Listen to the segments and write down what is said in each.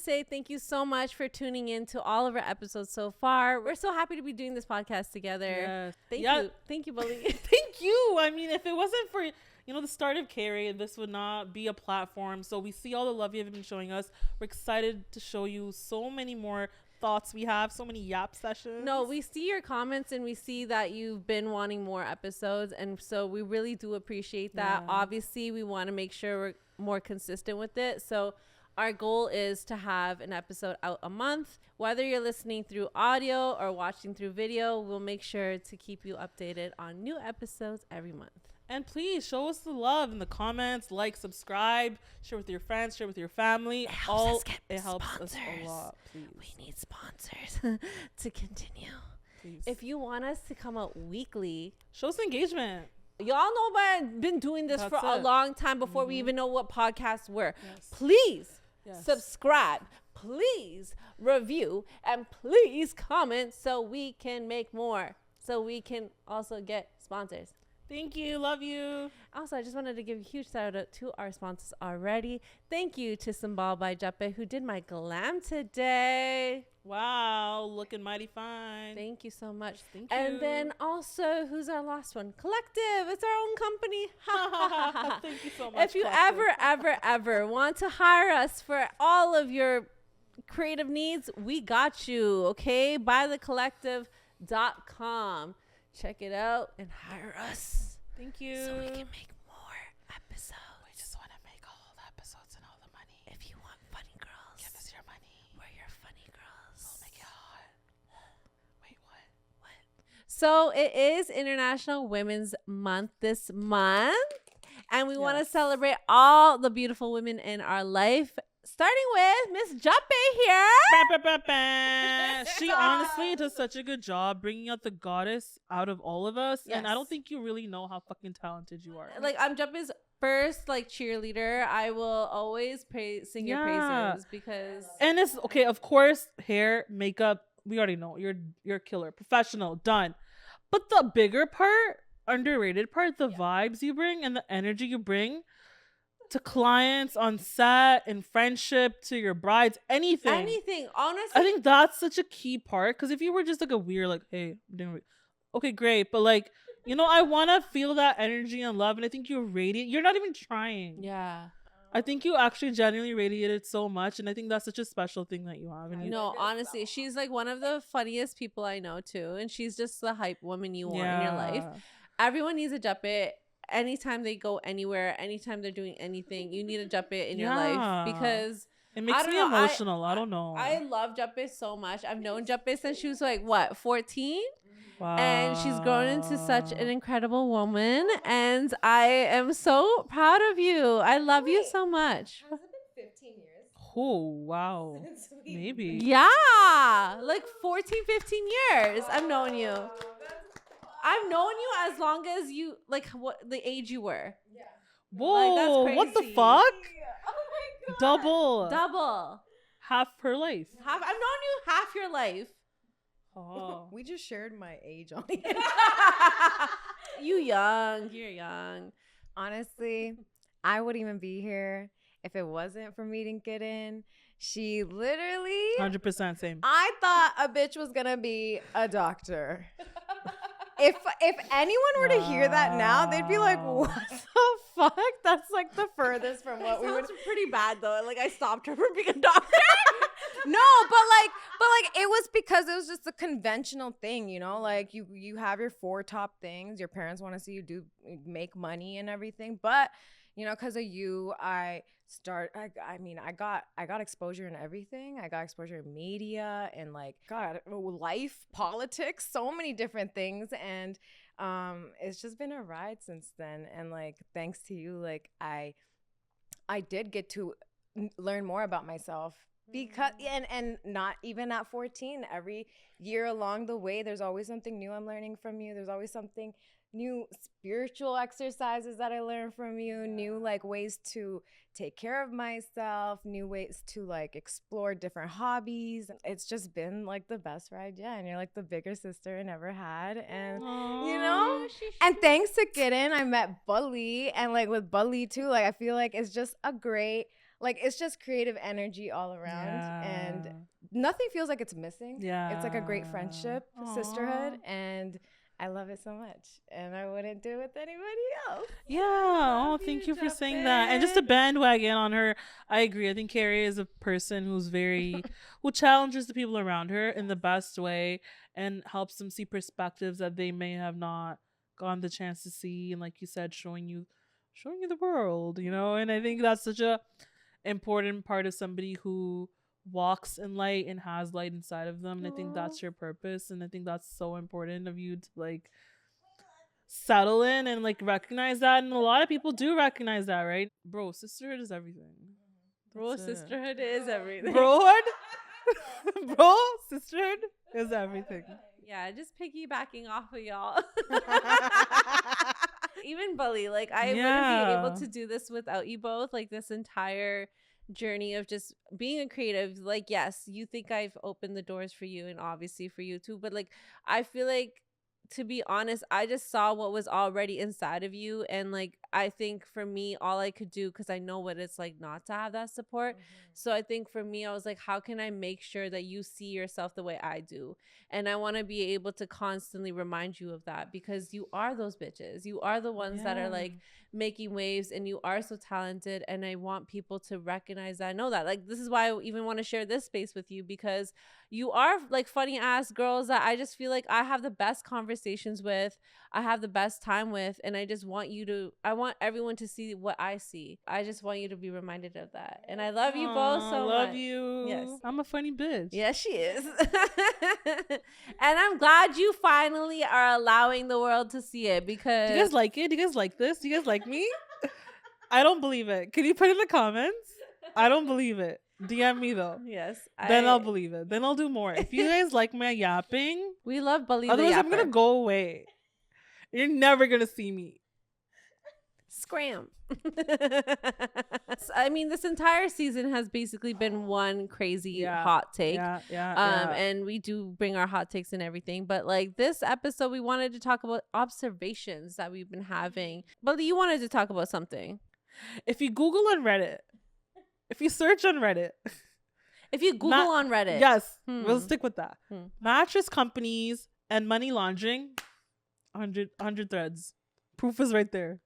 say thank you so much for tuning in to all of our episodes so far. We're so happy to be doing this podcast together. Yes. Thank you. Thank you, Bully. Thank you. I mean, if it wasn't for, the start of KayRay, this would not be a platform. So we see all the love you've been showing us. We're excited to show you so many more thoughts we have, so many yap sessions. No, we see your comments and we see that you've been wanting more episodes, and so we really do appreciate that. Obviously, we want to make sure we're more consistent with it, so our goal is to have an episode out a month. Whether you're listening through audio or watching through video, we'll make sure to keep you updated on new episodes every month. And please show us the love in the comments, like, subscribe, share with your friends, share with your family. It helps us get us a lot. Please. We need sponsors to continue. Please. If you want us to come out weekly, show us engagement. Y'all know I've been doing this for a long time before we even know what podcasts were. Yes. Please subscribe, please review, and please comment so we can make more, so we can also get sponsors. Thank you. Love you. Also, I just wanted to give a huge shout out to our sponsors already. Thank you to Symbol by Jape, who did my glam today. Wow, looking mighty fine. Thank you so much. Thank you. And then also, who's our last one? Collective. It's our own company. Thank you so much. If you ever want to hire us for all of your creative needs, we got you. Okay, buythecollective.com. Check it out and hire us. Thank you. So we can make more episodes. We just want to make all the episodes and all the money. If you want funny girls, give us your money. We're your funny girls. We'll make it hot. Wait, what? So it is International Women's Month this month. And we want to celebrate all the beautiful women in our life. Starting with Miss Jape here. She honestly does such a good job bringing out the goddess out of all of us. Yes. And I don't think you really know how fucking talented you are. Like, I'm Jape's first, cheerleader. I will always sing your praises because... And it's, okay, of course, hair, makeup, we already know. You're a killer. Professional. Done. But the bigger part, underrated part, the vibes you bring and the energy you bring to clients on set, in friendship, to your brides, anything, honestly. I think that's such a key part, because if you were just a weird hey, okay, great, but I want to feel that energy and love, and I think you radiate. You're not even trying. I think you actually genuinely radiated so much, and I think that's such a special thing that you have. And honestly, she's one of the funniest people I know too, and she's just the hype woman you want in your life. Everyone needs a Jape. Anytime they go anywhere, anytime they're doing anything, you need a Jape in your life, because it makes me emotional. I don't know. I love Jape so much. I've known Jape since she was 14? Wow. And she's grown into such an incredible woman, and I am so proud of you. I love you so much. Has it been 15 years? Oh, wow. Maybe. Yeah, 14, 15 years I've known you. I've known you as long as you, what the age you were. Yeah. Whoa, that's crazy. what the fuck? Oh my god. Double. Half her life. I've known you half your life. Oh. We just shared my age on it. You're young. Honestly, I wouldn't even be here if it wasn't for meeting Kitten. She literally 100% same. I thought a bitch was gonna be a doctor. If anyone were to hear that now, they'd be like, "What the fuck?" That's the furthest from what we would. Pretty bad though. I stopped her from being a doctor. No, but it was because it was just a conventional thing, you have your 4 top things. Your parents want to see you make money and everything, but because of you, I got exposure in everything. I got exposure in media and life, politics, so many different things. And it's just been a ride since then. And thanks to you, I did get to learn more about myself, because and not even at 14. Every year along the way, there's always something new I'm learning from you. There's always something new, spiritual exercises that I learned from you, new ways to take care of myself, new ways to explore different hobbies. It's just been the best ride, and you're the bigger sister I never had. And and thanks to Kitten, I met Bully, and with Bully too, I feel it's just a great Like, it's just creative energy all around, and nothing feels like it's missing. It's like a great friendship, sisterhood, and I love it so much, and I wouldn't do it with anybody else. Yeah. Oh, thank you for saying that. And just a bandwagon on her. I agree. I think KayRay is a person who's who challenges the people around her in the best way and helps them see perspectives that they may have not gotten the chance to see. And like you said, showing you the world, And I think that's such a important part of somebody who walks in light and has light inside of them. And I think that's your purpose, and I think that's so important of you to like settle in and like recognize that. And a lot of people do recognize that, right? Bro, sisterhood is everything. Sisterhood is everything. Bro, sisterhood is everything. Yeah, just piggybacking off of y'all. Even Bully, like I wouldn't be able to do this without you both. Like this entire journey of just being a creative. Like, yes, you think I've opened the doors for you, and obviously for you too. But like, I feel like, to be honest, I just saw what was already inside of you. And like, I think for me, all I could do, because I know what it's like not to have that support. So I think for me, I was like, how can I make sure that you see yourself the way I do? And I want to be able to constantly remind you of that, because you are those bitches. You are the ones that are like making waves, and you are so talented. And I want people to recognize that. I know that. Like, this is why I even want to share this space with you, because you are like funny ass girls that I just feel like I have the best conversations with. I have the best time with, and I just want I want everyone to see what I see. I just want you to be reminded of that. And I love you both so much. Love you. Yes. I'm a funny bitch. Yes, she is. And I'm glad you finally are allowing the world to see it, because... Do you guys like it? Do you guys like this? Do you guys like me? I don't believe it. Can you put in the comments? I don't believe it. DM me though. Yes. Then I'll believe it. Then I'll do more. If you guys like my yapping, we love Bully. Otherwise, I'm gonna go away. You're never gonna see me. Scram. I mean, this entire season has basically been one crazy hot take. And we do bring our hot takes and everything. But like this episode, we wanted to talk about observations that we've been having. But you wanted to talk about something. If you Google on Reddit, if you search on Reddit, if you Google on Reddit, yes, we'll stick with that. Mattress companies and money laundering, 100 threads. Proof is right there.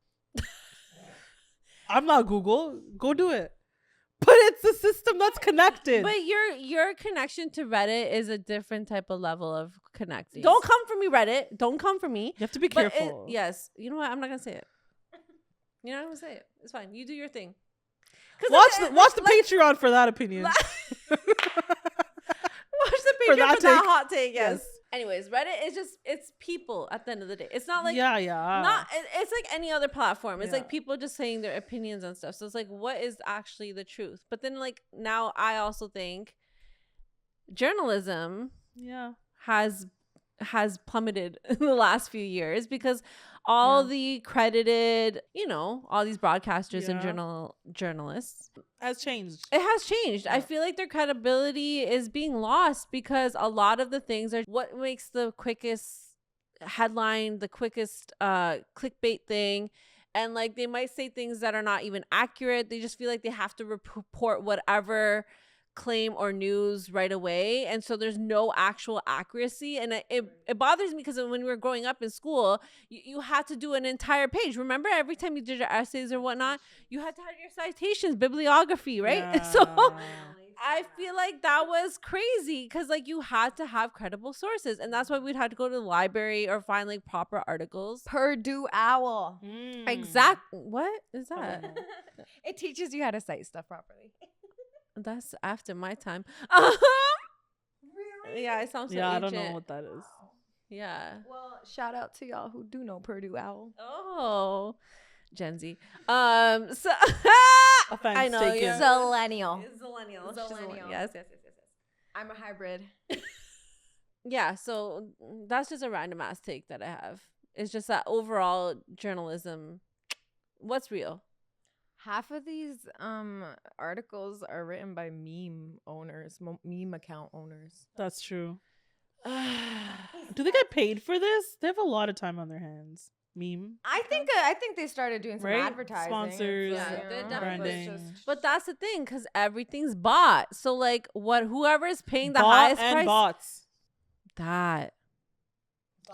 I'm not Google. Go do it. But it's a system that's connected. But your connection to Reddit is a different type of level of connecting. Don't come for me, Reddit. Don't come for me. You have to be careful. Yes. You know what? I'm not gonna say it. You're not gonna say it. It's fine. You do your thing. Watch the Patreon for that opinion. Watch the Patreon for that hot take. Yes. Anyways, Reddit is it's people at the end of the day. It's not like it's like any other platform. It's like people just saying their opinions and stuff. So it's like, what is actually the truth? But then like now I also think journalism has plummeted in the last few years, because all the credited, all these broadcasters and journalists has changed. It has changed. I feel like their credibility is being lost, because a lot of the things are what makes the quickest headline, the quickest clickbait thing. And like they might say things that are not even accurate. They just feel like they have to report whatever claim or news right away, and so there's no actual accuracy. And it bothers me, because when we were growing up in school, you had to do an entire page. Remember, every time you did your essays or whatnot, you had to have your citations, bibliography, right? So I feel like that was crazy, because like you had to have credible sources, and that's why we'd have to go to the library or find like proper articles. Purdue Owl. Exactly. What is that? It teaches you how to cite stuff properly. That's after my time. Really? Yeah, it sounds so ancient. ancient. I don't know what that is. Yeah. Well, shout out to y'all who do know Purdue Owl. Oh, Gen Z. So Offense I know taken. you're Zillennial. Zillennial. Yes. I'm a hybrid. Yeah. So that's just a random ass take that I have. It's just that overall journalism, what's real? Half of these articles are written by meme owners, meme account owners. That's true. Do they get paid for this? They have a lot of time on their hands. Meme. I think they started doing some Right? advertising. Sponsors, Yeah, they're definitely- branding. But that's the thing, because everything's bought. So like, whoever is paying the Bought highest and price, bots. that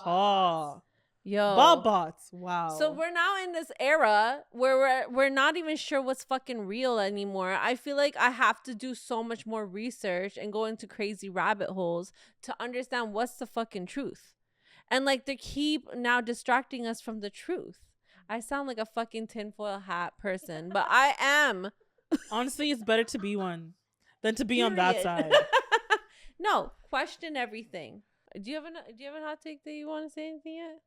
Oh. yo. Bots. Wow. So we're now in this era where we're not even sure what's fucking real anymore. I feel like I have to do so much more research and go into crazy rabbit holes to understand what's the fucking truth. And like they keep now distracting us from the truth. I sound like a fucking tinfoil hat person, but I am. Honestly, it's better to be one than to be on that Period. side. No, question everything. Do you have a hot take that you want to say anything yet?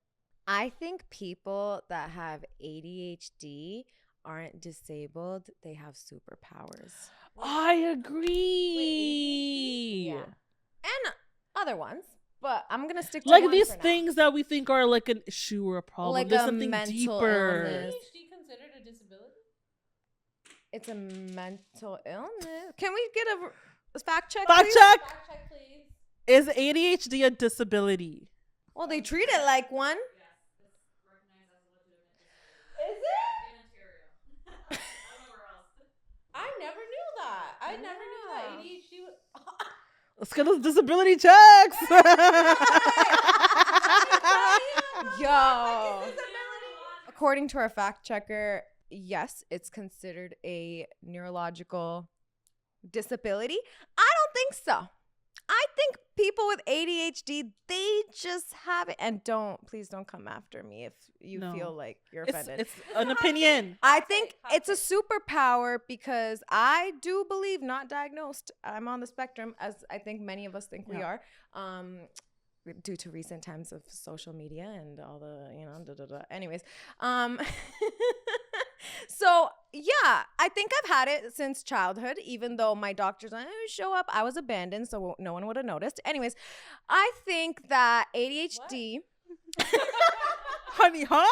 I think people that have ADHD aren't disabled. They have superpowers. I agree. Yeah. And other ones. But I'm going to stick to Like one these for now. things that we think are like an issue or a problem. Like There's a something mental deeper. illness. ADHD considered a disability? It's a mental illness. Can we get a fact check, Fact please? check. Fact check, please. Is ADHD a disability? Well, they treat it like one. Is it? I never knew that. I never knew that ADHD was... Let's get those disability checks. Yo. According to our fact checker, yes, it's considered a neurological disability. I don't think so. I think people with ADHD, they just have it. And please don't come after me if you No. feel like you're offended. It's an opinion. I think it's a superpower because I do believe, not diagnosed, I'm on the spectrum, as I think many of us think we are, due to recent times of social media and all the, anyways. So, yeah, I think I've had it since childhood, even though my doctors didn't show up. I was abandoned, so no one would have noticed. Anyways, I think that ADHD... Honey, huh?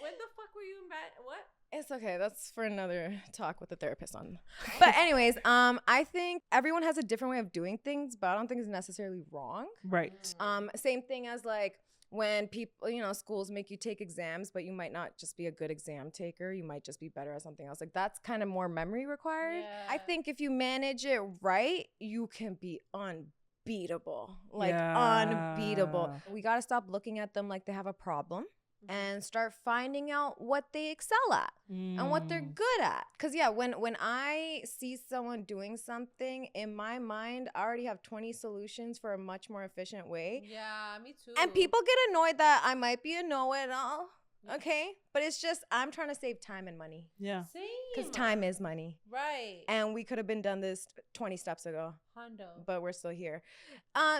When the fuck were you in bed? What? It's okay. That's for another talk with a therapist on. But anyways, I think everyone has a different way of doing things, but I don't think it's necessarily wrong. Right. Same thing as like when people, schools make you take exams, but you might not just be a good exam taker. You might just be better at something else. Like that's kind of more memory required. Yeah. I think if you manage it right, you can be unbeatable. Like Yeah. unbeatable. We got to stop looking at them like they have a problem. And start finding out what they excel at and what they're good at. Because, yeah, when I see someone doing something, in my mind, I already have 20 solutions for a much more efficient way. Yeah, me too. And people get annoyed that I might be a know-it-all, okay? But it's just I'm trying to save time and money. Yeah. Same. Because time is money. Right. And we could have been done this 20 steps ago. Hondo. But we're still here.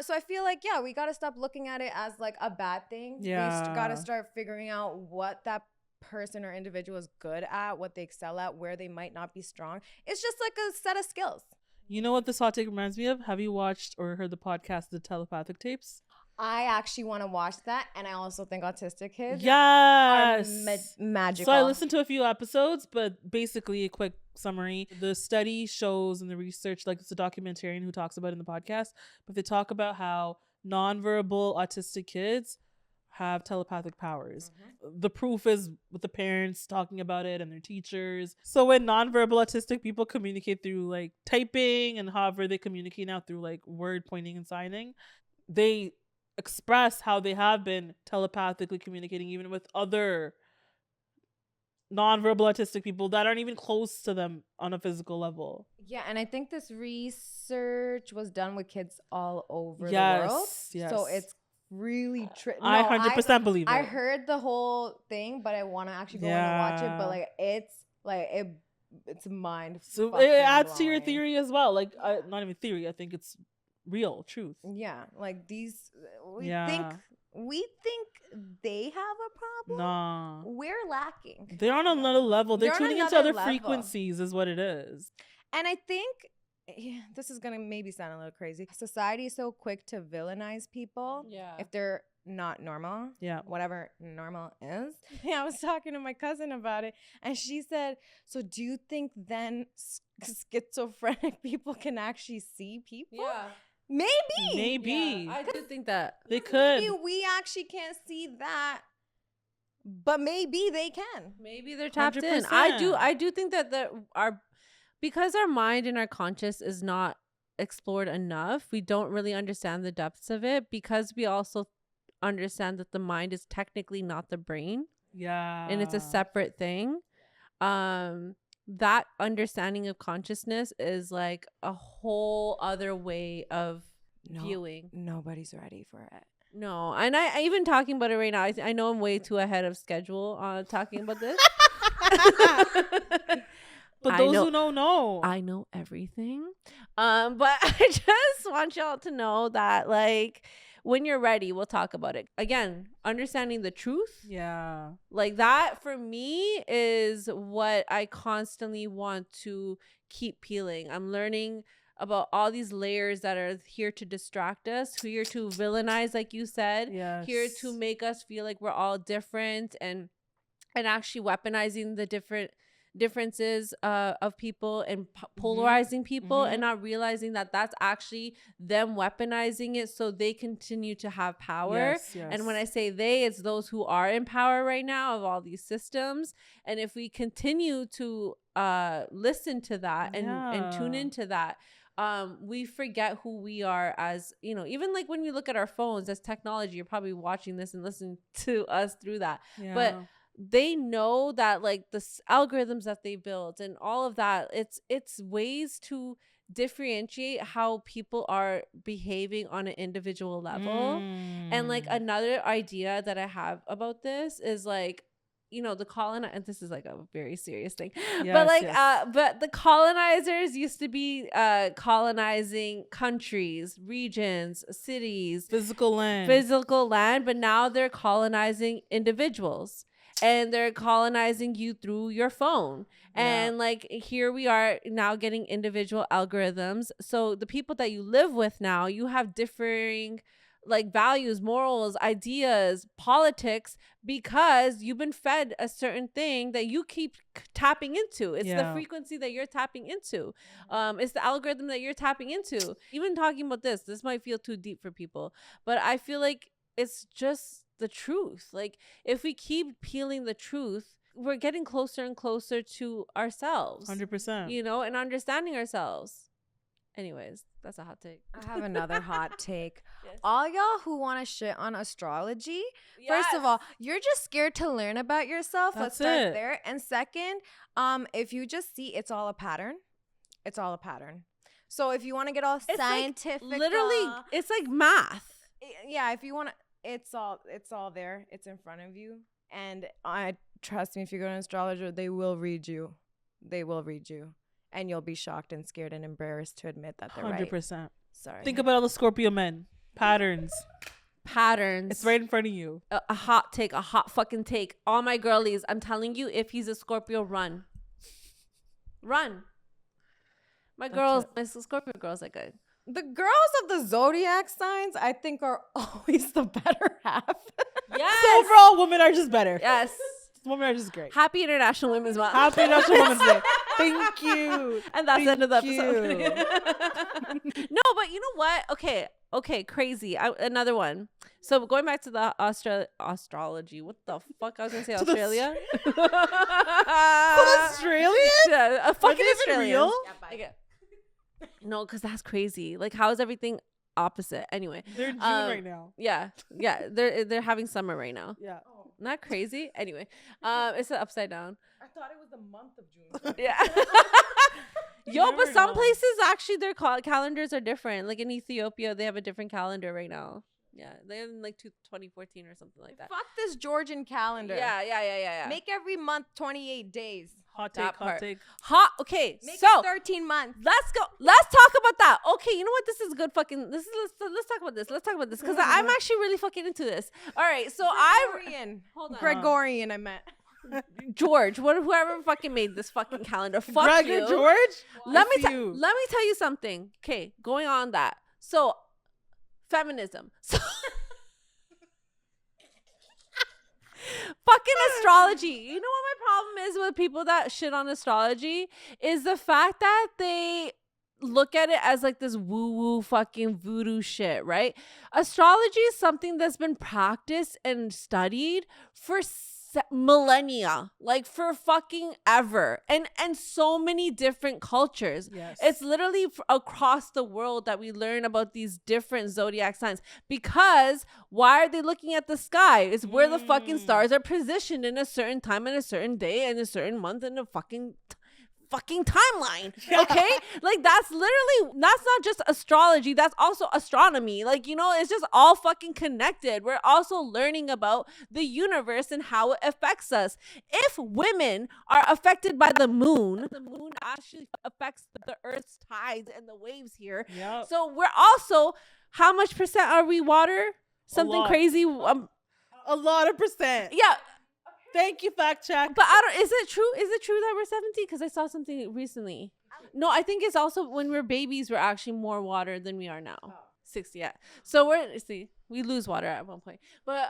So I feel like, yeah, we got to stop looking at it as like a bad thing. Yeah. We got to start figuring out what that person or individual is good at, what they excel at, where they might not be strong. It's just like a set of skills. You know what this hot take reminds me of? Have you watched or heard the podcast, The Telepathic Tapes? I actually want to watch that. And I also think autistic kids Yes. are magical. So I listened to a few episodes, but basically a quick summary. The study shows and the research, like it's a documentarian who talks about it in the podcast, but they talk about how nonverbal autistic kids have telepathic powers. The proof is with the parents talking about it and their teachers. So when nonverbal autistic people communicate through like typing and however they communicate now through like word pointing and signing, they express how they have been telepathically communicating even with other nonverbal autistic people that aren't even close to them on a physical level. Yeah, and I think this research was done with kids all over the world. Yes. So it's really I 100% believe it. I heard the whole thing, but I want to actually go in and watch it. But it's mind. So it adds to your theory as well. Like not even theory. I think it's real truth. Yeah, like these. We think they have a problem. Nah, we're lacking. they're on another level. They're on tuning into another other level. frequencies, is what it is. And I think this is gonna maybe sound a little crazy. Society is so quick to villainize people. Yeah. If they're not normal. Yeah. Whatever normal is. Yeah, I was talking to my cousin about it, and she said, "So do you think then schizophrenic people can actually see people?" Yeah. Maybe. Yeah, I do think that. They could. Maybe we actually can't see that, but maybe they can. Maybe they're tapped in. 100%. I do think that because our mind and our conscious is not explored enough, we don't really understand the depths of it, because we also understand that the mind is technically not the brain. Yeah. And it's a separate thing. That understanding of consciousness is like a whole other way of viewing. Nobody's ready for it. No, and I even talking about it right now. I know I'm way too ahead of schedule on talking about this. But those who don't know, I know everything. But I just want y'all to know that, like, when you're ready, we'll talk about it. Again, understanding the truth. Yeah. Like, that for me is what I constantly want to keep peeling. I'm learning about all these layers that are here to distract us, here to villainize, like you said, here to make us feel like we're all different, and actually weaponizing the differences of people, and polarizing people, and not realizing that that's actually them weaponizing it so they continue to have power. And when I say they, it's those who are in power right now of all these systems. And if we continue to listen to that and tune into that, we forget who we are as, you know, even like when we look at our phones as technology, you're probably watching this and listening to us through that. But they know that, like, the algorithms that they built and all of that, it's ways to differentiate how people are behaving on an individual level. And like another idea that I have about this is, like, you know, and this is like a very serious thing, but the colonizers used to be colonizing countries, regions, cities, physical land, but now they're colonizing individuals. And they're colonizing you through your phone. And like, here we are now getting individual algorithms. So the people that you live with now, you have differing like values, morals, ideas, politics, because you've been fed a certain thing that you keep tapping into. It's the frequency that you're tapping into. It's the algorithm that you're tapping into. Even talking about this might feel too deep for people, but I feel like it's just the truth. Like, if we keep peeling the truth, we're getting closer and closer to ourselves. 100%. You know, and understanding ourselves. Anyways, that's a hot take. I have another hot take. All y'all who want to shit on astrology, first of all, you're just scared to learn about yourself. Let's start there. And second, if you just see, it's all a pattern. It's all a pattern. So if you want to get all scientific, like, literally, it's like math. Yeah, if you want to, it's all there. It's in front of you. And trust me, if you go to an astrologer, they will read you. They will read you. And you'll be shocked and scared and embarrassed to admit that they're 100%. right. Sorry. Think about all the Scorpio men. Patterns. It's right in front of you. A hot take. A hot fucking take. All my girlies, I'm telling you, if he's a Scorpio, run. My Scorpio girls are good. The girls of the zodiac signs, I think, are always the better half. Yes. So overall, women are just better. Yes. Women are just great. Happy International Women's Month. Happy International Women's Day. Thank you. And that's the end of the episode. No, but you know what? Okay, crazy. Another one. So going back to the astrology. What the fuck? I was going to say Australia. Australian? Yeah, fucking Australian. Real? Yeah, no, because that's crazy. Like, how is everything opposite? Anyway. They're in June right now. Yeah. They're having summer right now. Yeah. Not crazy. Anyway, it's upside down. I thought it was the month of June. Yeah. Yo, but some places actually their calendars are different. Like in Ethiopia, they have a different calendar right now. Yeah, they're in like 2014 or something like that. Fuck this Georgian calendar. Yeah. Make every month 28 days. Hot take. Okay, Make so it 13 months. let's go. Let's talk about that. Okay, you know what? This is good. Fucking. Let's talk about this. Let's talk about this because I'm actually really fucking into this. All right, so hold on. Gregorian, I meant. George, whoever fucking made this fucking calendar. Fuck you, George. Let me tell you something. Okay, going on that. So, feminism. So, fucking astrology. You know what my problem is with people that shit on astrology is the fact that look at it as like this woo-woo fucking voodoo shit, right? Astrology is something that's been practiced and studied for millennia, like for fucking ever, and so many different cultures. Yes. It's literally across the world that we learn about these different zodiac signs. Because why are they looking at the sky? It's where the fucking stars are positioned in a certain time and a certain day and a certain month and a fucking timeline. Okay, like that's not just astrology, that's also astronomy. Like, you know, it's just all fucking connected. We're also learning about the universe and how it affects us. If women are affected by the moon actually affects the earth's tides and the waves here. So we're also, how much percent are we water? Something crazy. A lot of percent. Yeah. Thank you, fact check. But is it true? Is it true that we're 70? Because I saw something recently. No, I think it's also when we're babies, we're actually more water than we are now. 60, yeah. So we lose water at one point. But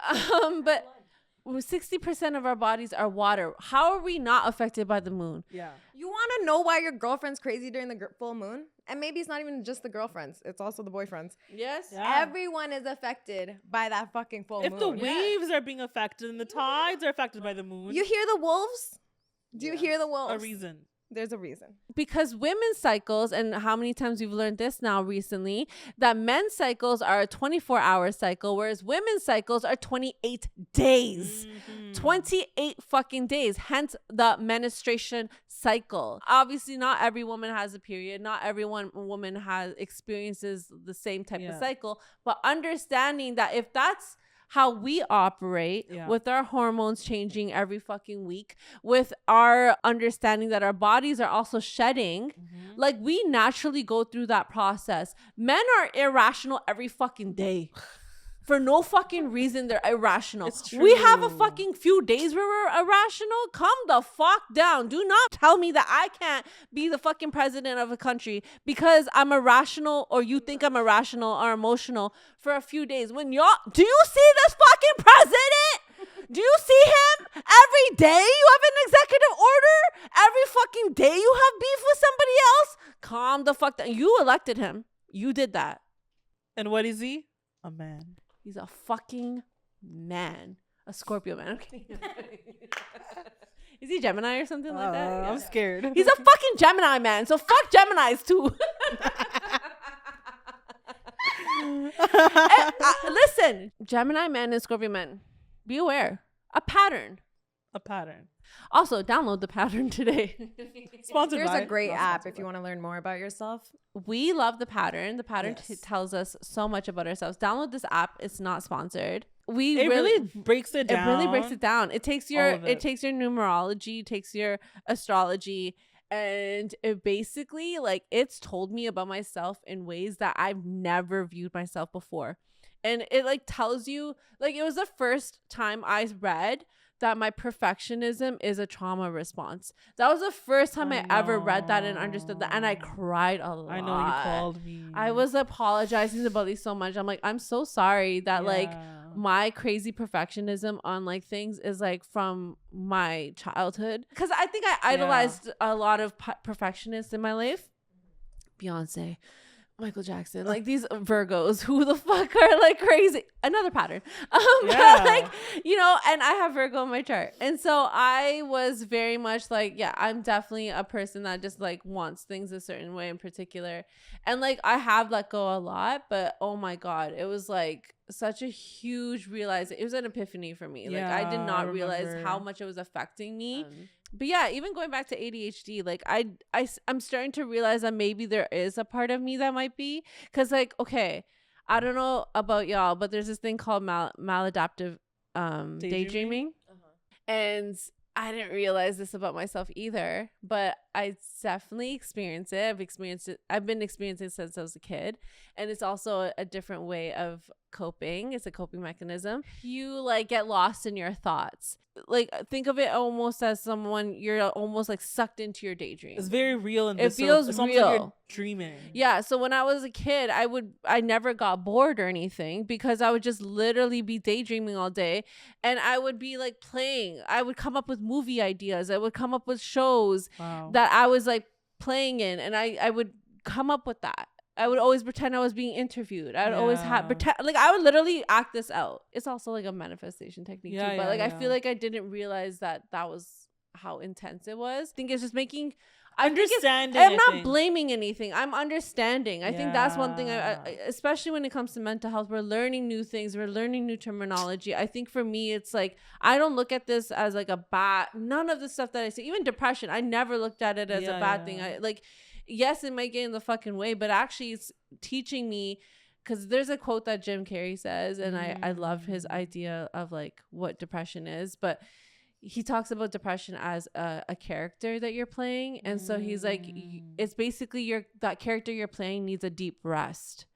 60% of our bodies are water. How are we not affected by the moon? Yeah. You want to know why your girlfriend's crazy during the full moon? And maybe it's not even just the girlfriends. It's also the boyfriends. Yes. Yeah. Everyone is affected by that fucking full moon. If the waves are being affected and the tides are affected by the moon. You hear the wolves? Do you hear the wolves? A reason. There's a reason. Because women's cycles, and how many times we've learned this now recently, that men's cycles are a 24-hour cycle, whereas women's cycles are 28 days. 28 fucking days. Hence the menstruation cycle. Obviously, not every woman has a period. Not every woman experiences the same type of cycle. But understanding that if that's how we operate, with our hormones changing every fucking week, with our understanding that our bodies are also shedding, like we naturally go through that process. Men are irrational every fucking day. For no fucking reason, they're irrational. It's true. We have a fucking few days where we're irrational. Calm the fuck down. Do not tell me that I can't be the fucking president of a country because I'm irrational, or you think I'm irrational or emotional for a few days. Do you see this fucking president? Do you see him? Every day you have an executive order? Every fucking day you have beef with somebody else? Calm the fuck down. You elected him. You did that. And what is he? A man. He's a fucking man. A Scorpio man. I'm kidding. Is he Gemini or something like that? I'm scared. He's a fucking Gemini man. So fuck Geminis too. Listen, Gemini man and Scorpio man, be aware. A pattern. Also, download the pattern today. Sponsored There's by. a great app if you want to learn more about yourself. We love the pattern. The pattern tells us so much about ourselves. Download this app. It's not sponsored. It really breaks it down. It really breaks it down. It takes your numerology, takes your astrology, and it basically, like, it's told me about myself in ways that I've never viewed myself before. And it like tells you, like, it was the first time I read that my perfectionism is a trauma response. That was the first time I ever read that and understood that. And I cried a lot. I know, you called me. I was apologizing to Buddy so much. I'm like, I'm so sorry that like my crazy perfectionism on like things is like from my childhood. Because I think I idolized a lot of perfectionists in my life. Beyonce, Michael Jackson, like these Virgos who the fuck are like crazy. Another pattern. But like, you know, and I have Virgo in my chart. And so I was very much like, yeah, I'm definitely a person that just like wants things a certain way in particular. And like, I have let go a lot, but oh my God, it was like such a huge realization. It was an epiphany for me. Like I did not realize how much it was affecting me. But yeah, even going back to ADHD, like I'm starting to realize that maybe there is a part of me that might be, because like, okay, I don't know about y'all, but there's this thing called maladaptive daydreaming. And I didn't realize this about myself either, but I definitely experience it. I've been experiencing it since I was a kid. And it's also a different way of coping. It's a coping mechanism. You like get lost in your thoughts. Like, think of it almost as someone you're almost like sucked into your daydream. It's very real and it feels real. Like you're dreaming. Yeah. So when I was a kid, I never got bored or anything because I would just literally be daydreaming all day, and I would be like playing. I would come up with movie ideas. I would come up with shows that I was like playing in, and I would come up with that. I would always pretend I was being interviewed. I would always pretend, like, I would literally act this out. It's also like a manifestation technique too. But like, I feel like I didn't realize that was how intense it was. I think it's just making understanding. I'm not blaming anything. I'm understanding. I think that's one thing. I, especially when it comes to mental health, we're learning new things. We're learning new terminology. I think for me, it's like I don't look at this as like a bad. None of the stuff that I say, even depression, I never looked at it as a bad thing. I like. Yes, it might get in the fucking way, but actually it's teaching me, because there's a quote that Jim Carrey says, and I love his idea of like what depression is, but he talks about depression as a character that you're playing. And so he's like, it's basically that character you're playing needs a deep rest,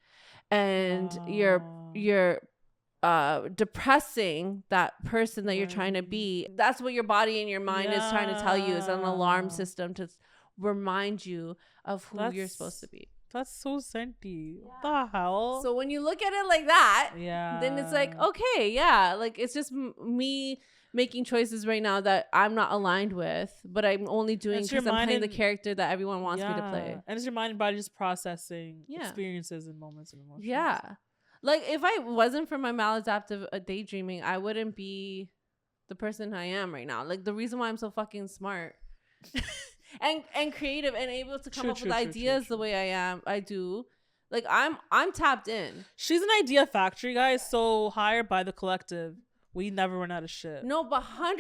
and you're depressing that person that you're trying to be. That's what your body and your mind is trying to tell you. Is an alarm system to remind you of who you're supposed to be. That's so senti. What the hell? So when you look at it like that, then it's like, okay, like it's just me making choices right now that I'm not aligned with, but I'm only doing because I'm playing the character that everyone wants me to play. And it's your mind and body just processing experiences and moments and emotions. Yeah. Like if I wasn't for my maladaptive daydreaming, I wouldn't be the person I am right now. Like the reason why I'm so fucking smart and creative and able to come up with ideas the way I do. Like I'm tapped in. She's an idea factory, guys. So hired by the collective. We never run out of shit. No, but 100%.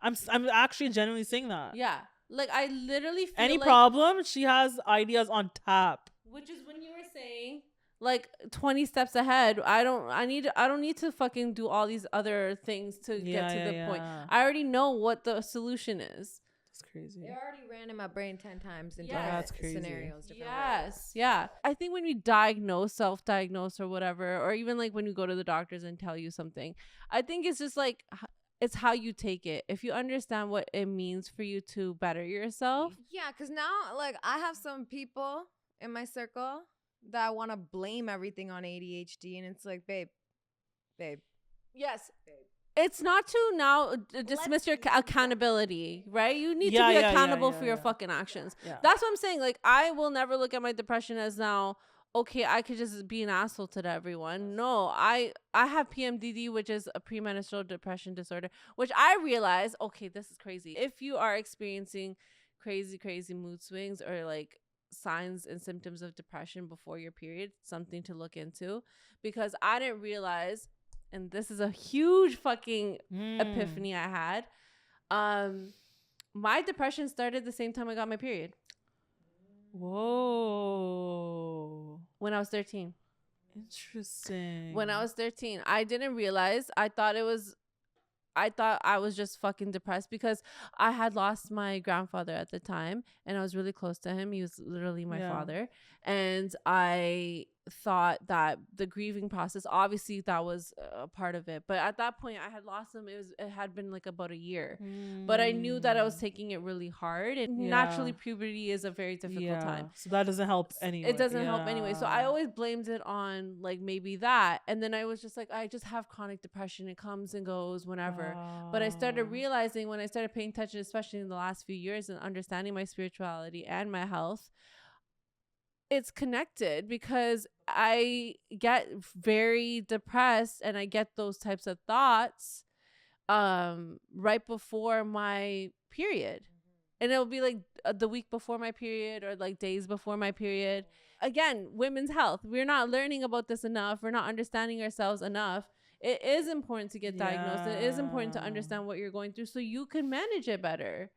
I'm actually genuinely saying that. Yeah. Like I literally feel any problem, she has ideas on tap. Which is when you were saying like 20 steps ahead. I don't need to fucking do all these other things to get to the point. I already know what the solution is. That's crazy. It already ran in my brain 10 times in different scenarios. Yeah. I think when you self-diagnose or whatever, or even like when you go to the doctors and tell you something, I think it's just like, it's how you take it. If you understand what it means for you to better yourself. Yeah, because now like I have some people in my circle that want to blame everything on ADHD, and it's like, babe. Yes. Babe. It's not to now dismiss your accountability, right? You need to be accountable for your fucking actions. Yeah. That's what I'm saying. Like, I will never look at my depression as now, okay, I could just be an asshole to everyone. No, I have PMDD, which is a premenstrual depression disorder, which I realize, okay, this is crazy. If you are experiencing crazy mood swings or like signs and symptoms of depression before your period, something to look into, because I didn't realize. And this is a huge fucking epiphany I had. My depression started the same time I got my period. Whoa. When I was 13. Interesting. When I was 13. I didn't realize. I thought I was just fucking depressed because I had lost my grandfather at the time and I was really close to him. He was literally my father. And I thought that the grieving process, obviously that was a part of it, but at that point I had lost him. It had been like about a year, but I knew that I was taking it really hard, and naturally puberty is a very difficult time, so that doesn't help anyway. It doesn't help anyway, so I always blamed it on like maybe that, and then I was just like, I just have chronic depression, it comes and goes whenever. But I started realizing when I started paying attention, especially in the last few years, and understanding my spirituality and my health, it's connected, because I get very depressed and I get those types of thoughts right before my period. And it'll be like the week before my period or like days before my period. Again, women's health. We're not learning about this enough. We're not understanding ourselves enough. It is important to get diagnosed. It is important to understand what you're going through so you can manage it better.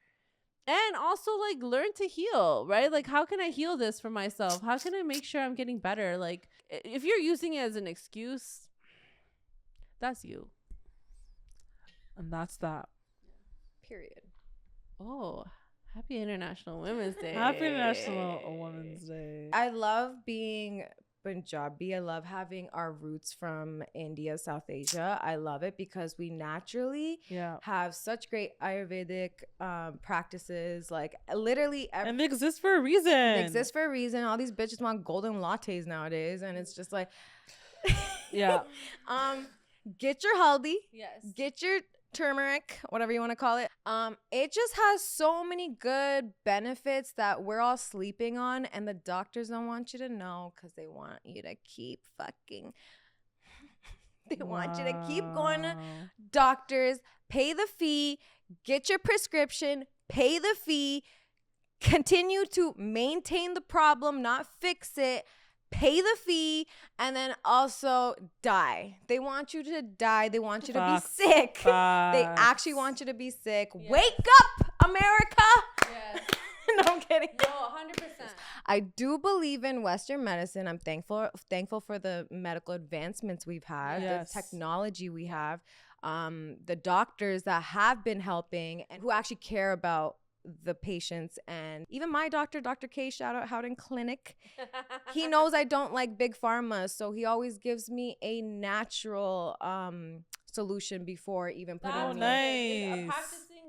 And also, like, learn to heal, right? Like, how can I heal this for myself? How can I make sure I'm getting better? Like, if you're using it as an excuse, that's you. And that's that. Period. Oh, happy International Women's Day. Happy International Women's Day. I love being Punjabi. I love having our roots from India, South Asia. I love it because we naturally have such great Ayurvedic practices. Like literally, and they exist for a reason. They exist for a reason. All these bitches want golden lattes nowadays, and it's just like, get your haldi. Yes. Get your turmeric, whatever you want to call it. It just has so many good benefits that we're all sleeping on, and the doctors don't want you to know because they want you to keep fucking. They want you to keep going to doctors, pay the fee, get your prescription, pay the fee, continue to maintain the problem, not fix it, pay the fee, and then also die. They want you to die. They want you to be sick. They actually want you to be sick. Yes. Wake up, America! Yes. No, I'm kidding. No, 100%. I do believe in Western medicine. I'm thankful for the medical advancements we've had, the technology we have, the doctors that have been helping and who actually care about the patients. And even my doctor, Dr. K, shout out Howden Clinic, he knows I don't like big pharma, so he always gives me a natural solution before even putting me. Practicing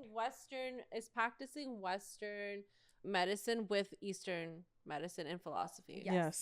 Western medicine with Eastern medicine and philosophy. Yes.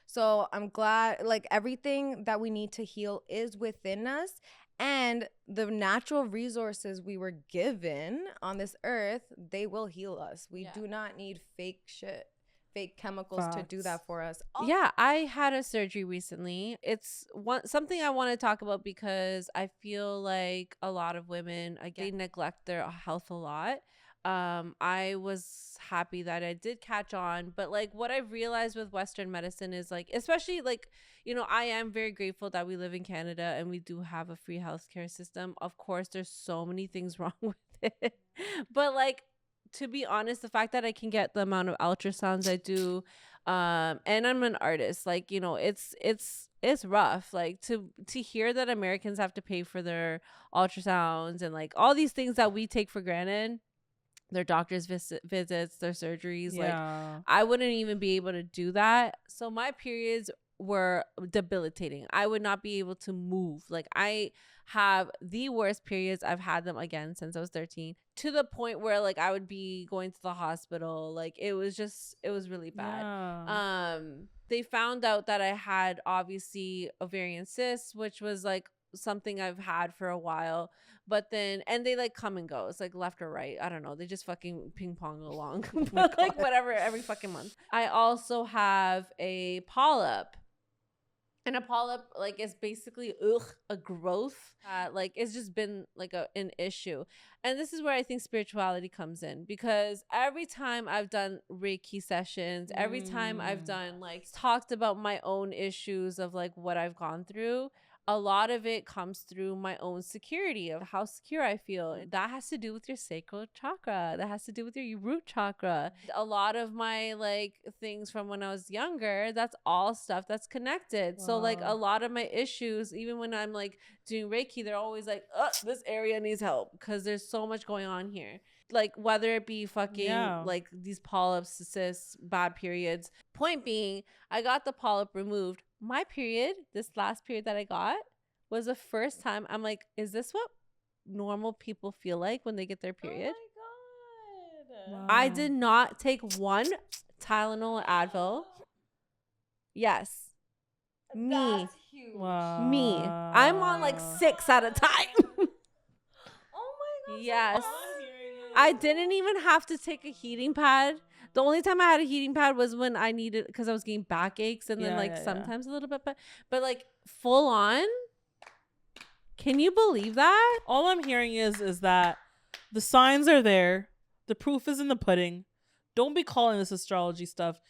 So I'm glad, like, everything that we need to heal is within us. And the natural resources we were given on this earth, they will heal us. We do not need fake shit, fake chemicals to do that for us. Yeah, I had a surgery recently. It's something I want to talk about because I feel like a lot of women, they neglect their health a lot. I was happy that I did catch on, but like what I've realized with Western medicine is like, especially like, you know, I am very grateful that we live in Canada and we do have a free healthcare system. Of course, there's so many things wrong with it, but like, to be honest, the fact that I can get the amount of ultrasounds I do, and I'm an artist, like, you know, it's rough, like to hear that Americans have to pay for their ultrasounds and like all these things that we take for granted. Their doctor's visits, their surgeries. Like, I wouldn't even be able to do that. So my periods were debilitating. I would not be able to move. Like, I have the worst periods. I've had them again since I was 13, to the point where like I would be going to the hospital. Like, it was really bad. They found out that I had obviously ovarian cysts, which was like something I've had for a while, but then, and they like come and go. It's like left or right. I don't know. They just fucking ping pong along, but like whatever, every fucking month. I also have a polyp, and a polyp like is basically a growth. Like it's just been like an issue. And this is where I think spirituality comes in, because every time I've done Reiki sessions, every time I've done like talked about my own issues of like what I've gone through, a lot of it comes through my own security of how secure I feel. That has to do with your sacral chakra. That has to do with your root chakra. A lot of my like things from when I was younger, that's all stuff that's connected. Wow. So like a lot of my issues, even when I'm like doing Reiki, they're always like, this area needs help because there's so much going on here. Like whether it be fucking like these polyps, cysts, bad periods. Point being, I got the polyp removed. My period, this last period that I got, was the first time I'm like, is this what normal people feel like when they get their period? Oh my God. Wow. I did not take one Tylenol or Advil. Yes. That's huge. Wow. Me. I'm on like 6 at a time. Oh my God. Yes. I didn't even have to take a heating pad. The only time I had a heating pad was when I needed, because I was getting backaches and then sometimes a little bit, but like full on. Can you believe that? All I'm hearing is that the signs are there. The proof is in the pudding. Don't be calling this astrology stuff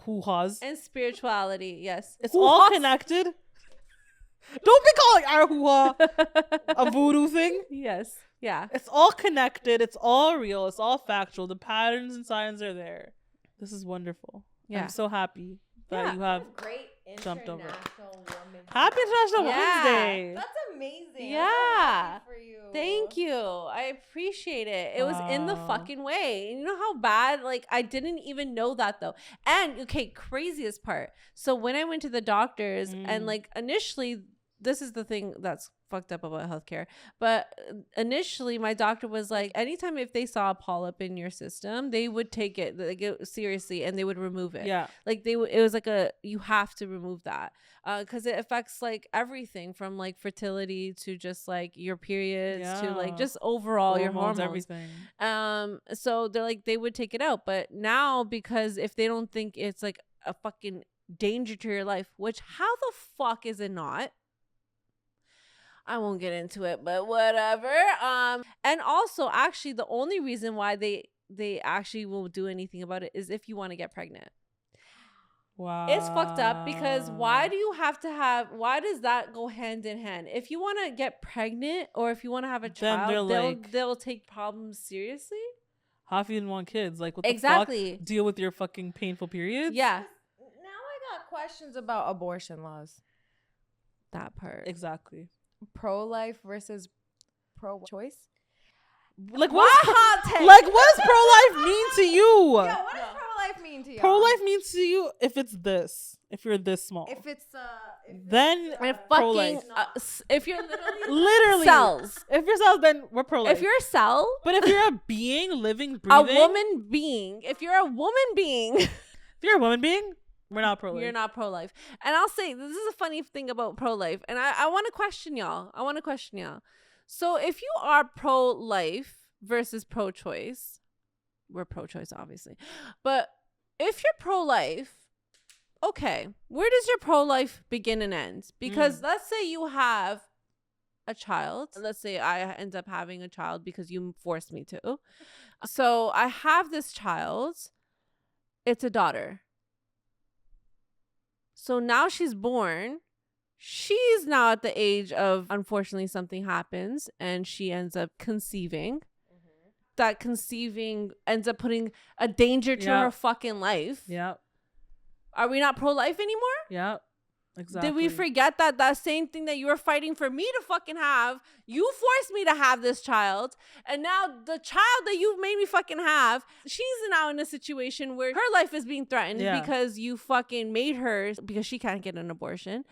hoo-haws. And spirituality, yes. It's all connected. Don't be calling our hoo-ha a voodoo thing. Yes. Yeah. It's all connected. It's all real. It's all factual. The patterns and signs are there. This is wonderful. Yeah. I'm so happy that you have great jumped over. Woman. Happy International Women's Day. That's amazing. Yeah. For you. Thank you. I appreciate it. It was in the fucking way. And you know how bad, like, I didn't even know that though. And okay, craziest part. So when I went to the doctors and like initially, this is the thing that's fucked up about healthcare. But initially, my doctor was like, anytime if they saw a polyp in your system, they would take it like seriously and they would remove it. Yeah. Like it was like you have to remove that because it affects like everything from like fertility to just like your periods to like just overall your hormones, everything. So they're like they would take it out, but now because if they don't think it's like a fucking danger to your life, which how the fuck is it not? I won't get into it, but whatever. And also, actually, the only reason why they actually will do anything about it is if you want to get pregnant. Wow. It's fucked up because why does that go hand in hand? If you want to get pregnant or if you want to have a child, they'll take problems seriously. How if you didn't want kids? Like, what exactly. the fuck? Deal with your fucking painful periods? Yeah. Now I got questions about abortion laws. That part. Exactly. Pro-life versus pro-choice? Like, what does pro-life mean to you? Yeah, what does pro-life mean to you? Pro-life means to you if it's this. If you're this small. If it's then pro-life. If you're literally cells. If you're cells, then we're pro-life. If you're a cell. But if you're a being, living, breathing. A woman being. If you're a woman being. If you're a woman being. We're not pro-life. You're not pro-life. And I'll say, this is a funny thing about pro-life. And I want to question y'all. So if you are pro-life versus pro-choice, we're pro-choice, obviously. But if you're pro-life, okay, where does your pro-life begin and end? Because let's say you have a child. Let's say I end up having a child because you forced me to. So I have this child. It's a daughter. So now she's born. She's now at the age of, unfortunately, something happens and she ends up conceiving. Mm-hmm. That conceiving ends up putting a danger to her fucking life. Yep. Are we not pro-life anymore? Yep. Exactly. Did we forget that same thing that you were fighting for me to fucking have? You forced me to have this child. And now the child that you made me fucking have, she's now in a situation where her life is being threatened because you fucking made her, because she can't get an abortion.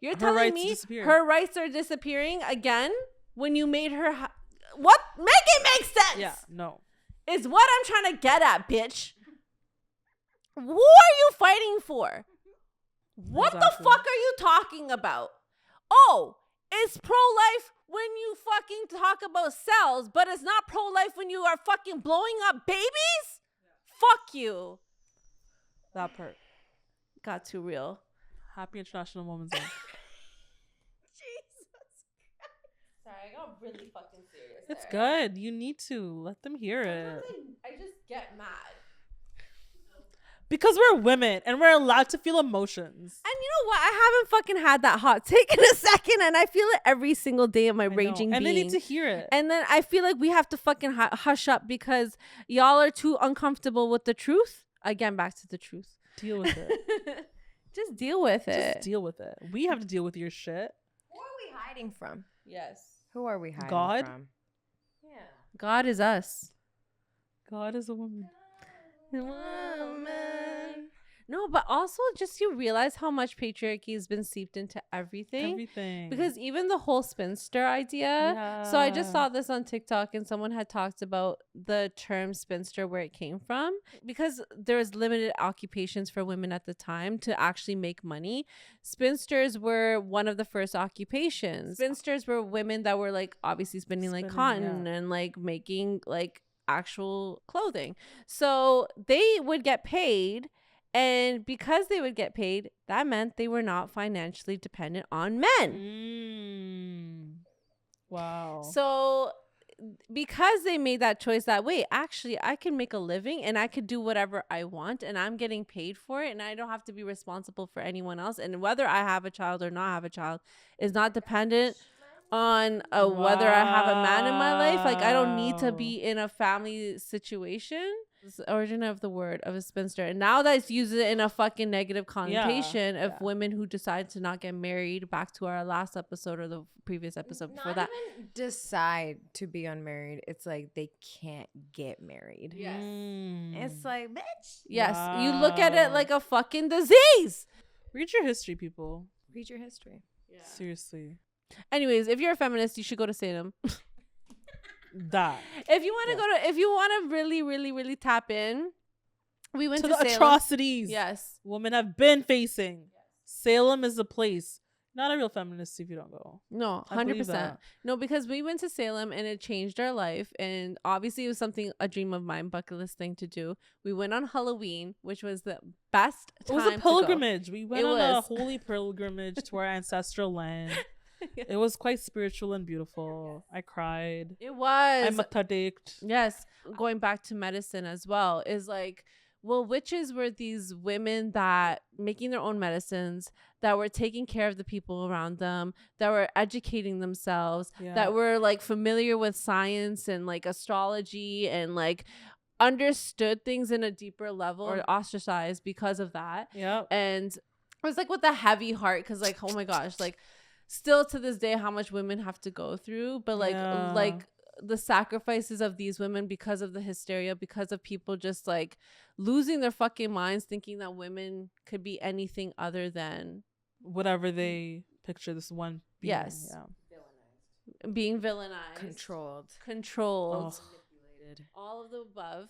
You're telling me her rights are disappearing again when you made her... What? Make it make sense! Yeah, no. Is what I'm trying to get at, bitch. Who are you fighting for? What the fuck are you talking about? Oh, it's pro-life when you fucking talk about cells, but it's not pro-life when you are fucking blowing up babies? Yeah. Fuck you. That part. Got too real. Happy International Women's Day. Jesus Christ. Sorry, I got really fucking serious. It's good. You need to. Let them hear it. I just get mad. Because we're women and we're allowed to feel emotions. And you know what? I haven't fucking had that hot take in a second, and I feel it every single day of my raging being. And they need to hear it. And then I feel like we have to fucking hush up because y'all are too uncomfortable with the truth. Again, back to the truth. Deal with it. Just deal with it. Just deal with it. We have to deal with your shit. Who are we hiding from? Yes. Who are we hiding God? from? Yeah. God is us. God is a woman. Woman. No, but also just you realize how much patriarchy has been seeped into everything. Because even the whole spinster idea. Yeah. So I just saw this on TikTok and someone had talked about the term spinster, where it came from. Because there was limited occupations for women at the time to actually make money. Spinsters were one of the first occupations. Spinsters were women that were like obviously spinning like cotton and like making like actual clothing. So they would get paid, and because they would get paid, that meant they were not financially dependent on men. Wow. So because they made that choice that way, actually I can make a living and I could do whatever I want and I'm getting paid for it and I don't have to be responsible for anyone else, and whether I have a child or not have a child is not dependent on whether I have a man in my life. Like I don't need to be in a family situation. It's the origin of the word of a spinster, and now that's used in a fucking negative connotation of women who decide to not get married. Back to our last episode or the previous episode before that. Even decide to be unmarried. It's like they can't get married. Yes. It's like, bitch. Yes. Wow. You look at it like a fucking disease. Read your history, people. Read your history. Yeah. Seriously. Anyways, if you're a feminist, you should go to Salem. That. If you want to if you want to really, really, really tap in, we went to the Salem. Atrocities Yes. women have been facing. Salem is a place. Not a real feminist if you don't go. No, I believe 100%. that. No, because we went to Salem and it changed our life. And obviously it was a dream of mine, bucket list thing to do. We went on Halloween, which was the best time. It was a pilgrimage. We went It on a was. holy pilgrimage to our ancestral land. Yeah. It was quite spiritual and beautiful. I cried. It was. I'm a tadict. Yes. Going back to medicine as well is like, well, witches were these women that making their own medicines, that were taking care of the people around them, that were educating themselves, that were like familiar with science and like astrology and like understood things in a deeper level, or ostracized because of that. Yeah. And it was like with a heavy heart, because like, oh my gosh, like still to this day how much women have to go through, but like the sacrifices of these women because of the hysteria, because of people just like losing their fucking minds, thinking that women could be anything other than whatever they picture this one being. Yes. Villainized. Being villainized, Controlled. Oh. Manipulated. all of the above.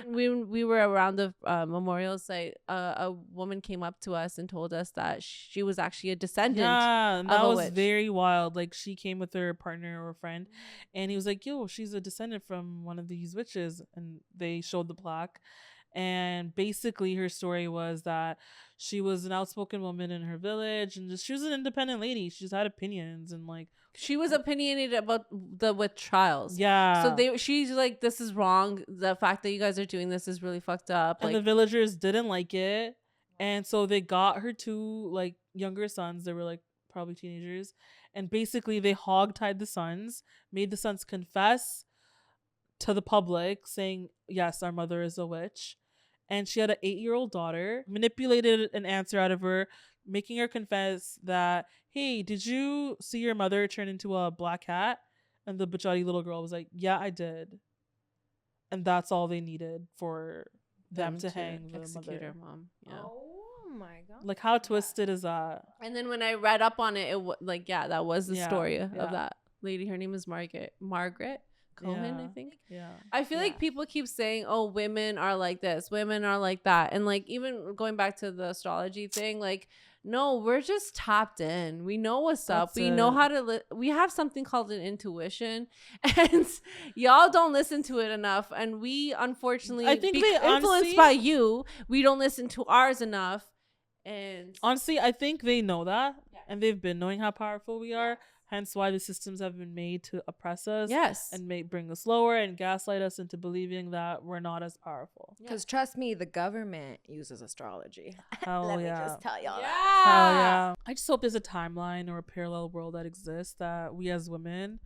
we were around the memorial site. A woman came up to us and told us that she was actually a descendant. Yeah, and that of a was witch. very wild. Like she came with her partner or friend, and he was like, "Yo, she's a descendant from one of these witches," and they showed the plaque. And basically her story was that she was an outspoken woman in her village, and she was an independent lady. She's had opinions, and like She was opinionated about the witch trials. yeah. So she's like, this is wrong. The fact that you guys are doing this is really fucked up. And like, the villagers didn't like it, and so they got her two like younger sons. They were like probably teenagers, and basically they hogtied the sons, made the sons confess to the public, saying, "Yes, our mother is a witch." And she had an 8-year-old daughter, manipulated an answer out of her, making her confess that, "Hey, did you see your mother turn into a black cat?" And the bajati little girl was like, "Yeah, I did." And that's all they needed for them to hang the execute mother. her mom. Yeah. Oh my god. Like, how twisted is that? And then when I read up on it, like, yeah, that was the Yeah, story yeah. of that lady. Her name is Margaret Cohen, Yeah. I think. Yeah. I feel like people keep saying, oh, women are like this, women are like that. And like, even going back to the astrology thing, like, no, we're just tapped in. We know what's up. That's We know it. how to, we have something called an intuition, and y'all don't listen to it enough. And we, unfortunately, I think they influenced honestly- by you, we don't listen to ours enough. And Honestly, I think they know that, Yeah. and they've been knowing how powerful we are. Hence why the systems have been made to oppress us yes. and bring us lower and gaslight us into believing that we're not as powerful. Because trust me, the government uses astrology. Hell Let me yeah. just tell y'all Yeah. that. Hell yeah. I just hope there's a timeline or a parallel world that exists that we as women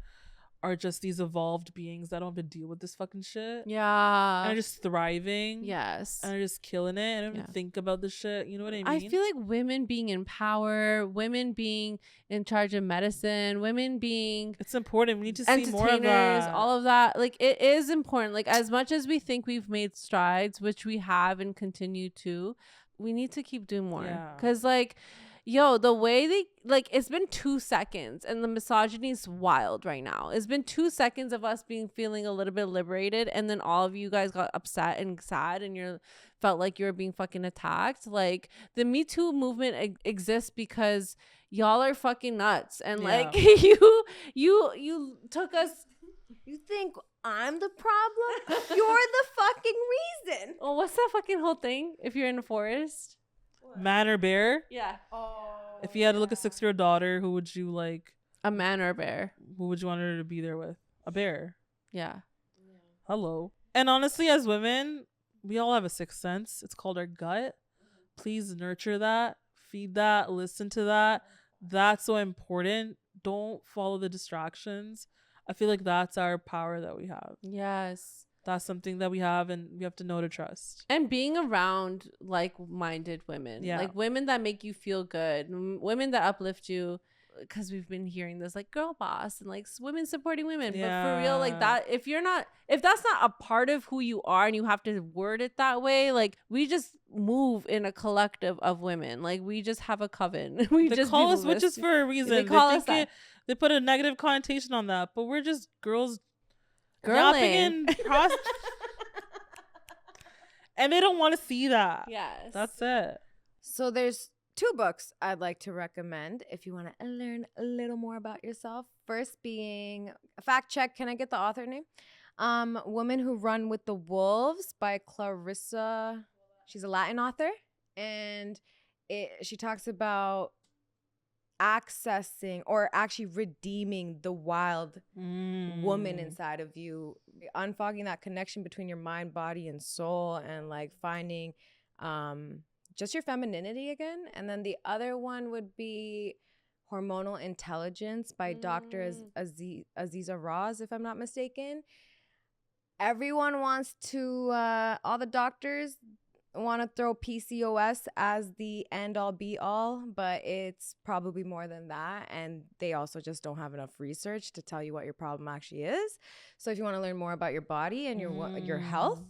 are just these evolved beings that don't even deal with this fucking shit. Yeah. And are just thriving. Yes. And are just killing it. I don't Yeah. even think about this shit. You know what I mean? I feel like women being in power, women being in charge of medicine, women being it's important. We need to see more of entertainers, that. all of that. Like, it is important. Like, as much as we think we've made strides, which we have and continue to, we need to keep doing more. Yeah. Because, like, yo, the way they, like, it's been 2 seconds and the misogyny is wild right now. It's been 2 seconds of us feeling a little bit liberated, and then all of you guys got upset and sad, and you felt like you were being fucking attacked. Like, the Me Too movement exists because y'all are fucking nuts, and like you took us. You think I'm the problem? You're the fucking reason. Oh, what's that fucking whole thing? If you're in a forest, Man or bear? yeah, If you had to look a 6-year-old daughter, who would you like? a man or a bear, Who would you want her to be there with? A bear. yeah. Hello. And honestly, as women, we all have a sixth sense. It's called our gut. Please nurture that, feed that, listen to that. That's so important. Don't follow the distractions. I feel like that's our power that we have. Yes. That's something that we have, and we have to know to trust. And being around like-minded women, Yeah. like women that make you feel good, women that uplift you. because we've been hearing this like girl boss and like women supporting women. Yeah. But for real, like that, if that's not a part of who you are and you have to word it that way, like we just move in a collective of women. Like we just have a coven. They just call us witches for a reason. They call us that. They put a negative connotation on that, but we're just girls girling. And they don't want to see that. Yes. That's it. So there's 2 books I'd like to recommend if you want to learn a little more about yourself. First being, fact check, can I get the author name? Women Who Run with the Wolves by Clarissa. She's a Latin author. And she talks about accessing or actually redeeming the wild woman inside of you, unfogging that connection between your mind, body, and soul, and like finding just your femininity again. And then the other one would be Hormonal Intelligence by Dr. Aziza Raz, if I'm not mistaken. Everyone wants to, all the doctors want to throw PCOS as the end all be all, but it's probably more than that. And they also just don't have enough research to tell you what your problem actually is. So if you want to learn more about your body and your health,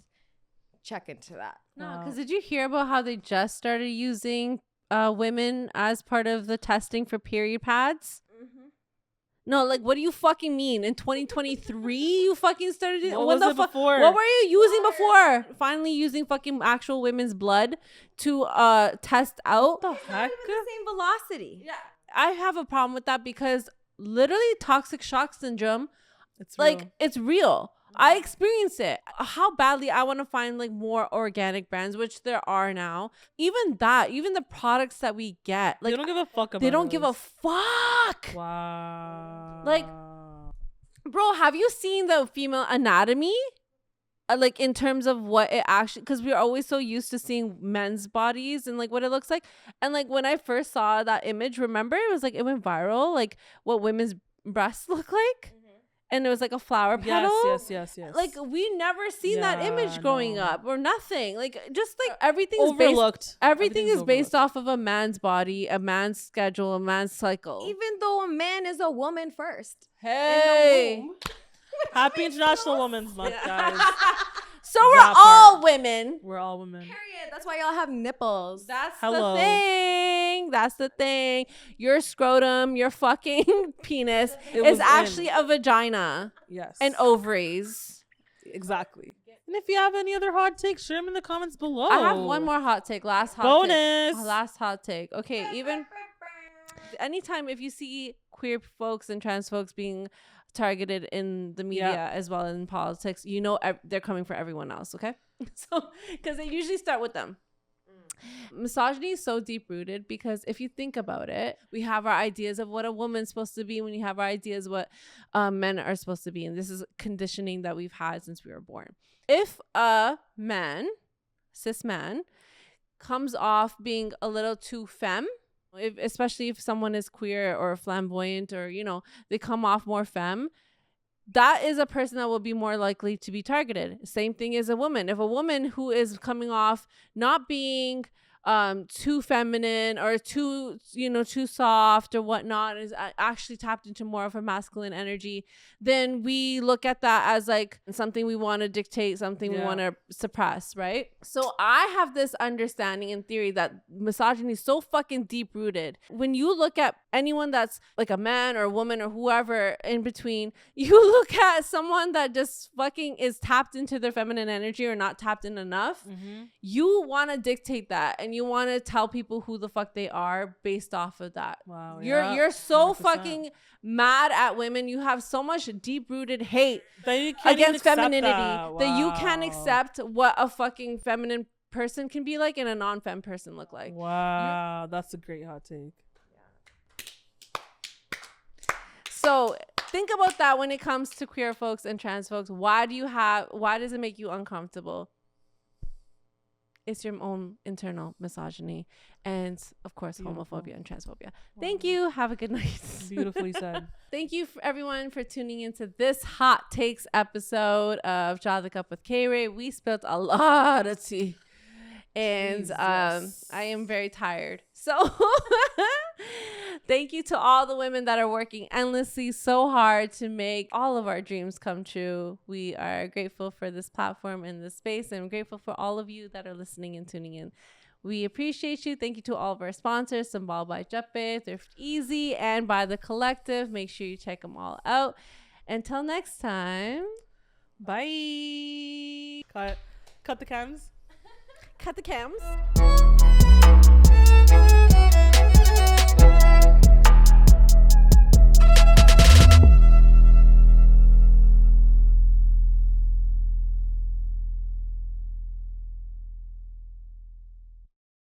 check into that. No, because did you hear about how they just started using women as part of the testing for period pads? No, like, what do you fucking mean? In 2023, you fucking started doing what was it before? What were you using before? Finally using fucking actual women's blood to test out. What the heck? The same velocity. Yeah. I have a problem with that because literally toxic shock syndrome, it's real. I experience it. How badly I want to find like more organic brands, which there are now. Even the products that we get, like they don't give a fuck about. They don't give a fuck. Wow. Like, bro, have you seen the female anatomy? Like in terms of what it actually, because we're always so used to seeing men's bodies and like what it looks like. And like when I first saw that image, remember it was like it went viral, like what women's breasts look like. And it was like a flower petal. Yes. Like we never seen that image growing up or nothing. Like just like everything's overlooked. Everything is based off of a man's body, a man's schedule, a man's cycle. Even though a man is a woman first. Hey, Happy International Women's Month, guys. So we're all women. We're all women. Period. That's why y'all have nipples. That's the thing. That's the thing. Your scrotum, your fucking penis is actually a vagina. Yes. And ovaries. Exactly. And if you have any other hot takes, share them in the comments below. I have one more hot take. Last hot take. Okay, even anytime if you see queer folks and trans folks being targeted in the media as well as in politics, you know they're coming for everyone else, okay? So because they usually start with them. Misogyny is so deep rooted because if you think about it, we have our ideas of what a woman's supposed to be when you have our ideas what men are supposed to be, and this is conditioning that we've had since we were born. If a man, cis man, comes off being a little too femme, especially if someone is queer or flamboyant or, you know, they come off more femme, that is a person that will be more likely to be targeted. Same thing as a woman. If a woman who is coming off not being too feminine or too soft or whatnot, is actually tapped into more of her masculine energy, then we look at that as like something we want to dictate, something we want to suppress, right? So I have this understanding in theory that misogyny is so fucking deep rooted. When you look at anyone that's like a man or a woman or whoever in between, you look at someone that just fucking is tapped into their feminine energy or not tapped in enough. You want to dictate that and you want to tell people who the fuck they are based off of that. Wow, you're so 100%. Fucking mad at women. You have so much deep-rooted hate against femininity that you can't accept what a fucking feminine person can be like and a non-femme person look like. Wow, that's a great hot take. So think about that when it comes to queer folks and trans folks. Why does it make you uncomfortable? It's your own internal misogyny and, of course, homophobia and transphobia. Thank you. Have a good night. Beautifully said. Thank you, everyone, for tuning into this Hot Takes episode of Jaw the Cup with KayRay. We spilled a lot of tea. And I am very tired. So Thank you to all the women that are working endlessly so hard to make all of our dreams come true. We are grateful for this platform and this space, and I'm grateful for all of you that are listening and tuning in. We appreciate you. Thank you to all of our sponsors, Sambal by Jeppe, Thrift Easy, and by The Collective. Make sure you check them all out. Until next time. Bye. Cut the cams. Cut the cams.